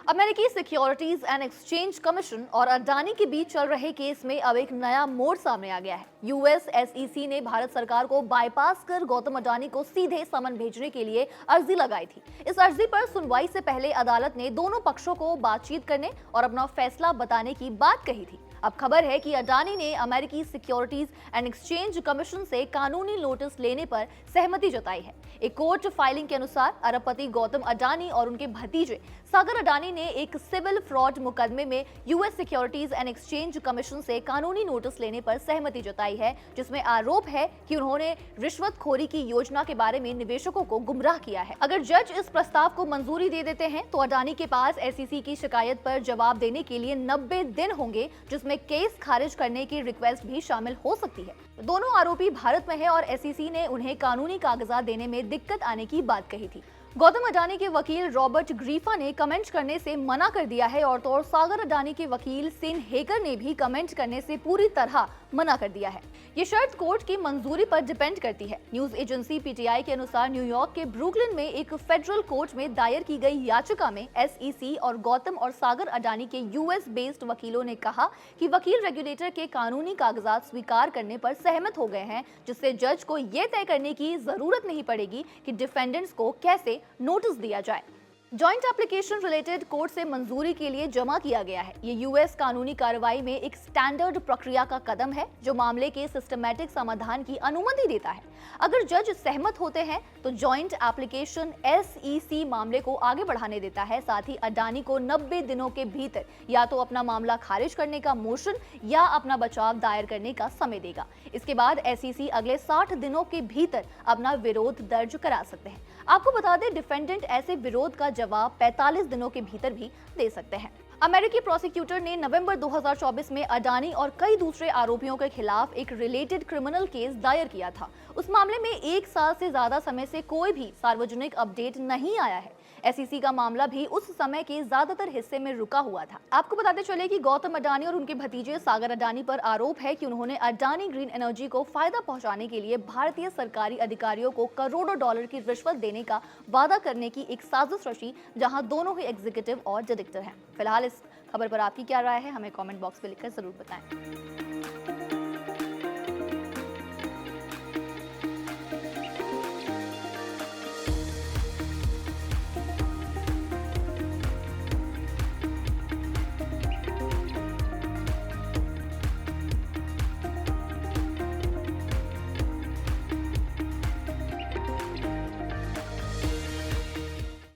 अमेरिकी securities and exchange commission और अडानी के बीच चल रहे केस में अब एक नया मोड़ सामने आ गया है। यूएस एसईसी ने भारत सरकार को बाईपास कर गौतम अडानी को सीधे समन भेजने के लिए अर्जी लगाई थी। इस अर्जी पर सुनवाई से पहले अदालत ने दोनों पक्षों को बातचीत करने और अपना फैसला बताने की बात कही थी। अब खबर है कि अडानी ने अमेरिकी सिक्योरिटीज एंड एक्सचेंज कमीशन से कानूनी नोटिस लेने पर सहमति जताई है। एक कोर्ट फाइलिंग के अनुसार अरबपति गौतम अडानी और उनके भतीजे सागर अडानी ने एक सिविल फ्रॉड मुकदमे में US securities and exchange commission से कानूनी नोटिस लेने पर सहमति जताई है, जिसमें आरोप है कि उन्होंने रिश्वतखोरी की योजना के बारे में निवेशकों को गुमराह किया है। अगर जज इस प्रस्ताव को मंजूरी दे देते हैं तो अडानी के पास एसईसी की शिकायत पर जवाब देने के लिए 90 दिन होंगे, जिसमें केस खारिज करने की रिक्वेस्ट भी शामिल हो सकती है। दोनों आरोपी भारत में हैं और एसईसी ने उन्हें कानूनी कागजात देने में दिक्कत आने की बात कही थी। गौतम अडानी के वकील रॉबर्ट ग्रीफा ने कमेंट करने से मना कर दिया है और तो सागर अडानी के वकील सिन हेकर ने भी कमेंट करने से पूरी तरह मना कर दिया है। ये शर्त कोर्ट की मंजूरी पर डिपेंड करती है। न्यूज एजेंसी पीटीआई के अनुसार न्यूयॉर्क के ब्रुकलिन में एक फेडरल कोर्ट में दायर की गई याचिका में एसईसी और गौतम और सागर अडानी के यूएस बेस्ड वकीलों ने कहा कि वकील रेगुलेटर के कानूनी कागजात स्वीकार करने पर सहमत हो गए हैं, जिससे जज को यह तय करने की जरूरत नहीं पड़ेगी कि डिफेंडेंट्स को कैसे नोटिस दिया जाए। जॉइंट एप्लीकेशन रिलेटेड कोर्ट से मंजूरी के लिए जमा किया गया है। ये यूएस कानूनी कार्रवाई में एक स्टैंडर्ड प्रक्रिया का कदम है जो मामले के सिस्टमैटिक समाधान की अनुमति देता है। अगर जज सहमत होते हैं तो जॉइंट एप्लीकेशन एसईसी मामले को आगे बढ़ाने देता है। साथ ही अडानी को 90 दिनों के भीतर या तो अपना मामला खारिज करने का मोशन या अपना बचाव दायर करने का समय देगा। इसके बाद एसईसी अगले 60 दिनों के भीतर अपना विरोध दर्ज करा सकते हैं। आपको बता दें, डिफेंडेंट ऐसे विरोध का जवाब 45 दिनों के भीतर भी दे सकते हैं। अमेरिकी प्रोसिक्यूटर ने नवंबर 2024 में अडानी और कई दूसरे आरोपियों के खिलाफ एक रिलेटेड क्रिमिनल केस दायर किया था। उस मामले में 1 साल से ज्यादा समय से कोई भी सार्वजनिक अपडेट नहीं आया है। एसईसी का मामला भी उस समय के ज्यादातर हिस्से में रुका हुआ था। आपको बताते चले कि गौतम अडानी और उनके भतीजे सागर अडानी पर आरोप है कि उन्होंने अडानी ग्रीन एनर्जी को फायदा पहुंचाने के लिए भारतीय सरकारी अधिकारियों को करोड़ों डॉलर की रिश्वत देने का वादा करने की एक साजिश रची, जहां दोनों ही एग्जीक्यूटिव और डायरेक्टर हैं। फिलहाल इस खबर पर आपकी क्या राय है, हमें कमेंट बॉक्स में लिखकर जरूर बताएं।